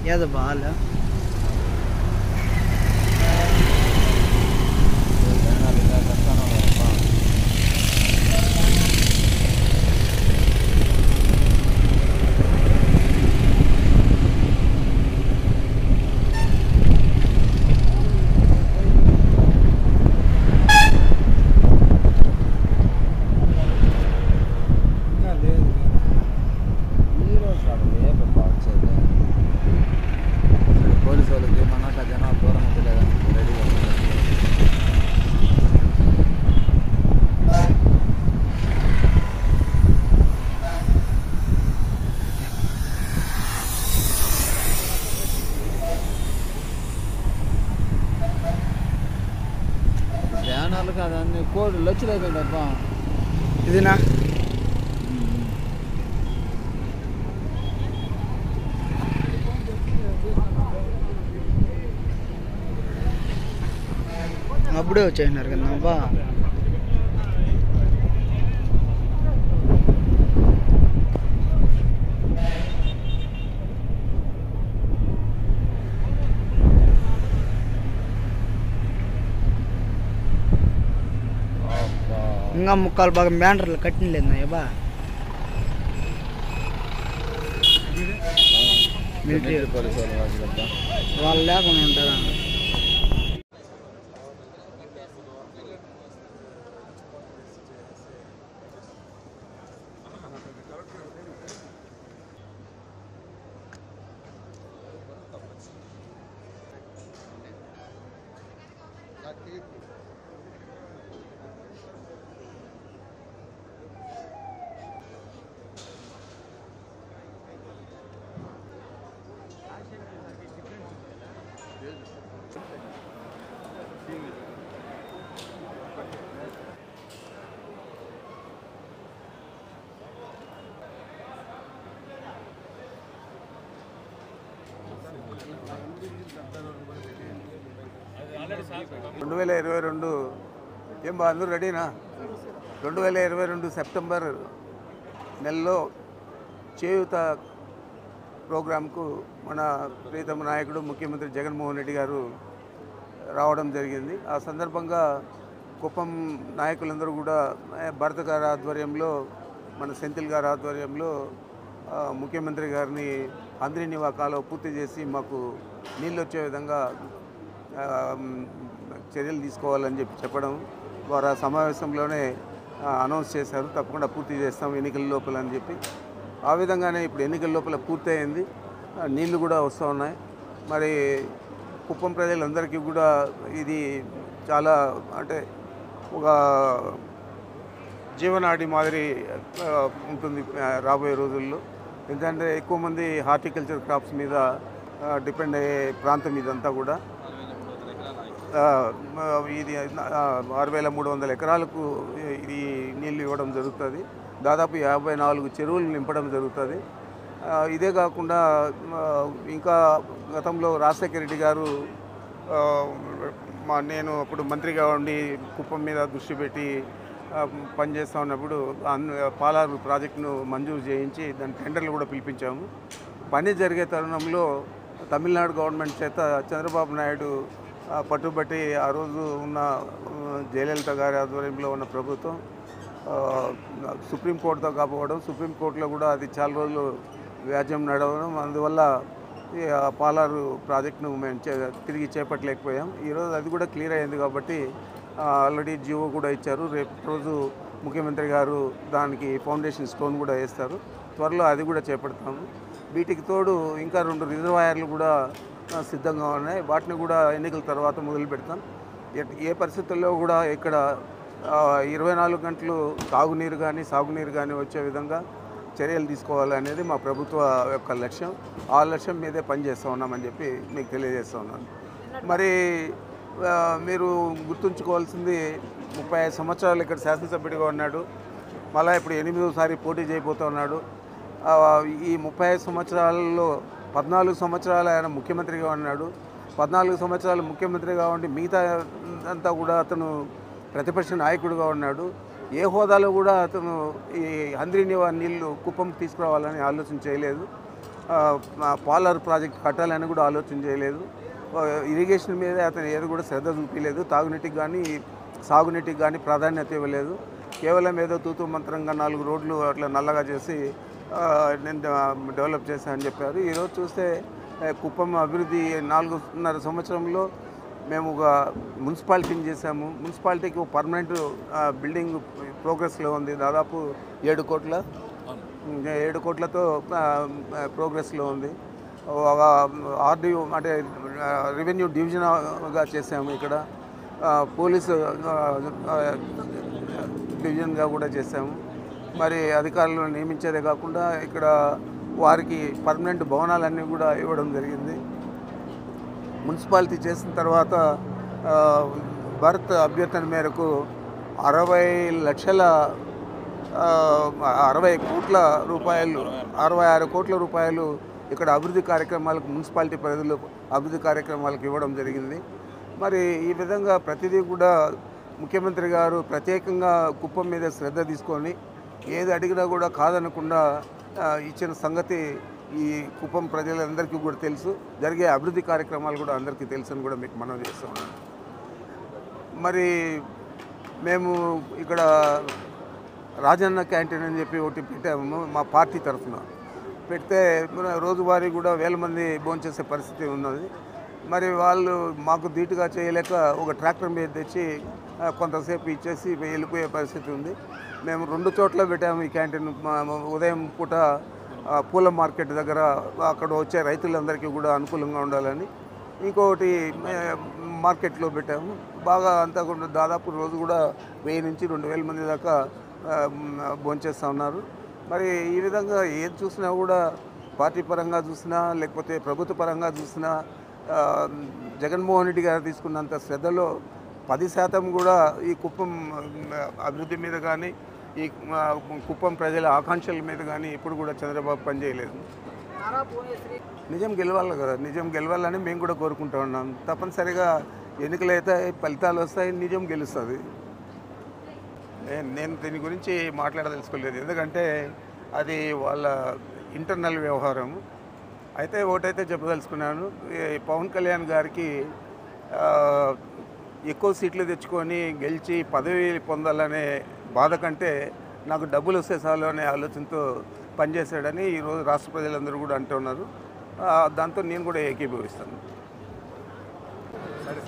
याद बाल కాదండి కోడ్ లచ్చులు అయిపోయిందబ్బా ఇదినా అప్పుడే వచ్చేసినారు కదా అబ్బా ఇంకా ముక్కలు బాగా బ్యానర్లు కట్టినలేదు అయ్యబా మిలిటరీ వాళ్ళు లేకుండా ఉంటారా ఏం బా అందరూ రెడీనా 2022 సెప్టెంబర్ నెలలో చేయూత ప్రోగ్రాంకు మన ప్రీతమ నాయకుడు ముఖ్యమంత్రి జగన్మోహన్ రెడ్డి గారు రావడం జరిగింది. ఆ సందర్భంగా కుప్పం నాయకులందరూ కూడా భరత్ గారి ఆధ్వర్యంలో మన సెంథిల్ గారి ఆధ్వర్యంలో ముఖ్యమంత్రి గారిని అందరినీ కాలువ పూర్తి చేసి మాకు నీళ్ళు వచ్చే విధంగా చర్యలు తీసుకోవాలని చెప్పడం ద్వారా సమావేశంలోనే అనౌన్స్ చేశారు. తప్పకుండా పూర్తి చేస్తాం ఎన్నికల లోపల అని చెప్పి. ఆ విధంగానే ఇప్పుడు ఎన్నికల లోపల పూర్తయింది. నీళ్లు కూడా వస్తూ ఉన్నాయి. మరి కుప్పం ప్రజలందరికీ కూడా ఇది చాలా అంటే ఒక జీవనాడి మాదిరి ఉంటుంది రాబోయే రోజుల్లో. ఎందుకంటే ఎక్కువ మంది హార్టికల్చర్ క్రాప్స్ మీద డిపెండ్ అయ్యే ప్రాంతం ఇదంతా కూడా. ఇది 6,300 ఎకరాలకు ఇది నీళ్ళు ఇవ్వడం జరుగుతుంది. దాదాపు 54 చెరువులు నింపడం జరుగుతుంది. ఇదే కాకుండా ఇంకా గతంలో రాజశేఖర రెడ్డి గారు నేను అప్పుడు మంత్రిగా ఉండి కుప్పం మీద దృష్టి పెట్టి పనిచేస్తూ ఉన్నప్పుడు పాలారు ప్రాజెక్టును మంజూరు చేయించి దాని టెండర్లు కూడా పిలిపించాము. పని జరిగే తరుణంలో తమిళనాడు గవర్నమెంట్ చేత చంద్రబాబు నాయుడు పట్టుబట్టి ఆ రోజు ఉన్న జయలలిత గారి ఆధ్వర్యంలో ఉన్న ప్రభుత్వం సుప్రీంకోర్టుతో కాకపోవడం, సుప్రీంకోర్టులో కూడా అది చాలా రోజులు వ్యాజ్యం నడవడం, అందువల్ల ఈ పాలారు ప్రాజెక్టును మేము తిరిగి చేపట్టలేకపోయాం. ఈరోజు అది కూడా క్లియర్ అయింది కాబట్టి ఆల్రెడీ జియో కూడా ఇచ్చారు. రేపు రోజు ముఖ్యమంత్రి గారు దానికి ఫౌండేషన్ స్టోన్ కూడా వేస్తారు. త్వరలో అది కూడా చేపడతాము. వీటికి తోడు ఇంకా 2 రిజర్వాయర్లు కూడా సిద్ధంగా ఉన్నాయి. వాటిని కూడా ఎన్నికల తర్వాత మొదలు పెడతాం. ఏ పరిస్థితుల్లో కూడా ఇక్కడ 24 గంటలు తాగునీరు కానీ సాగునీరు కానీ వచ్చే విధంగా చర్యలు తీసుకోవాలనేది మా ప్రభుత్వ యొక్క లక్ష్యం. ఆ లక్ష్యం మీదే పనిచేస్తూ ఉన్నామని చెప్పి మీకు తెలియజేస్తూ ఉన్నాను. మరి మీరు గుర్తుంచుకోవాల్సింది 35 సంవత్సరాలు ఇక్కడ శాసనసభ్యుడిగా ఉన్నాడు. మళ్ళీ ఇప్పుడు 8వ పోటీ చేయబోతూ ఉన్నాడు. ఈ 35 సంవత్సరాలలో 14 సంవత్సరాలు ఆయన ముఖ్యమంత్రిగా ఉన్నాడు. 14 సంవత్సరాలు ముఖ్యమంత్రిగా ఉండి మిగతా అంతా కూడా అతను ప్రతిపక్ష నాయకుడిగా ఉన్నాడు. ఏ హోదాలో కూడా అతను ఈ హంద్రీనివా నీళ్లు కుప్పంకి తీసుకురావాలని ఆలోచన చేయలేదు. పాలార్ ప్రాజెక్ట్ కట్టాలని కూడా ఆలోచన చేయలేదు. ఇరిగేషన్ మీద అతను ఏది కూడా శ్రద్ధ చూపించలేదు. తాగునీటికి కానీ సాగునీటికి కానీ ప్రాధాన్యత ఇవ్వలేదు. కేవలం ఏదో తూతూ మంత్రంగా 4 రోడ్లు అట్లా నల్లగా చేసి నేను డెవలప్ చేశానని చెప్పారు. ఈరోజు చూస్తే కుప్పం అభివృద్ధి 4.5 సంవత్సరంలో మేము ఒక మున్సిపాలిటీని చేశాము. మున్సిపాలిటీకి ఒక పర్మనెంట్ బిల్డింగ్ ప్రోగ్రెస్లో ఉంది. దాదాపు 7 కోట్లతో ప్రోగ్రెస్లో ఉంది. ఒక ఆర్డీఓ అంటే రెవెన్యూ డివిజన్గా చేసాము. ఇక్కడ పోలీసు డివిజన్గా కూడా చేసాము. మరి అధికారులను నియమించేదే కాకుండా ఇక్కడ వారికి పర్మనెంట్ భవనాలన్నీ కూడా ఇవ్వడం జరిగింది. మున్సిపాలిటీ చేసిన తర్వాత భారత్ అభ్యర్థన మేరకు 66 కోట్ల రూపాయలు ఇక్కడ అభివృద్ధి కార్యక్రమాలకు, మున్సిపాలిటీ పరిధిలో అభివృద్ధి కార్యక్రమాలకు ఇవ్వడం జరిగింది. మరి ఈ విధంగా ప్రతిదీ కూడా ముఖ్యమంత్రి గారు ప్రత్యేకంగా కుప్పం మీద శ్రద్ధ తీసుకొని ఏది అడిగినా కూడా కాదనకుండా ఇచ్చిన సంగతి ఈ కుప్పం ప్రజలందరికీ కూడా తెలుసు. జరిగే అభివృద్ధి కార్యక్రమాలు కూడా అందరికీ తెలుసు అని కూడా మీకు మనవి చేస్తూ ఉన్నాను. మరి మేము ఇక్కడ రాజన్న క్యాంటీన్ అని చెప్పి ఒకటి పెట్టాము మా పార్టీ తరఫున. పెడితే రోజువారీ కూడా 1000 మంది భోంచేసే పరిస్థితి ఉన్నది. మరి వాళ్ళు మాకు ధీటుగా చేయలేక ఒక ట్రాక్టర్ మీద తెచ్చి కొంతసేపు ఇచ్చేసి వెళ్ళిపోయే పరిస్థితి ఉంది. మేము 2 చోట్ల పెట్టాము ఈ క్యాంటీన్. ఉదయం పూట పూల మార్కెట్ దగ్గర అక్కడ వచ్చే రైతులందరికీ కూడా అనుకూలంగా ఉండాలని, ఇంకొకటి మార్కెట్లో పెట్టాము. బాగా అంతా కూడా దాదాపు రోజు కూడా 1000 నుంచి 2000 మంది దాకా భోంచేస్తూ ఉన్నారు. మరి ఈ విధంగా ఏది చూసినా కూడా పార్టీ పరంగా చూసినా లేకపోతే ప్రభుత్వ పరంగా చూసినా జగన్మోహన్ రెడ్డి గారు తీసుకున్నంత శ్రద్ధలో 10% కూడా ఈ కుప్పం అభివృద్ధి మీద కానీ ఈ కుప్పం ప్రజల ఆకాంక్షల మీద కానీ ఎప్పుడు కూడా చంద్రబాబు పనిచేయలేదు. నిజం గెలవాలి కదా, నిజం గెలవాలని మేము కూడా కోరుకుంటూ ఉన్నాం. తప్పనిసరిగా ఎన్నికలు అయితే ఫలితాలు వస్తాయి, నిజం గెలుస్తుంది. నేను దీని గురించి మాట్లాడదలుచుకోలేదు, ఎందుకంటే అది వాళ్ళ ఇంటర్నల్ వ్యవహారం. అయితే ఒకటైతే చెప్పదలుచుకున్నాను, పవన్ కళ్యాణ్ గారికి ఎక్కువ సీట్లు తెచ్చుకొని గెలిచి పదవి పొందాలనే బాధ కంటే నాకు డబ్బులు వస్తే చాలు అనే ఆలోచనతో పనిచేశాడని ఈరోజు రాష్ట్ర ప్రజలందరూ కూడా అంటున్నారు. దాంతో నేను కూడా ఏకీభవిస్తాను. సరే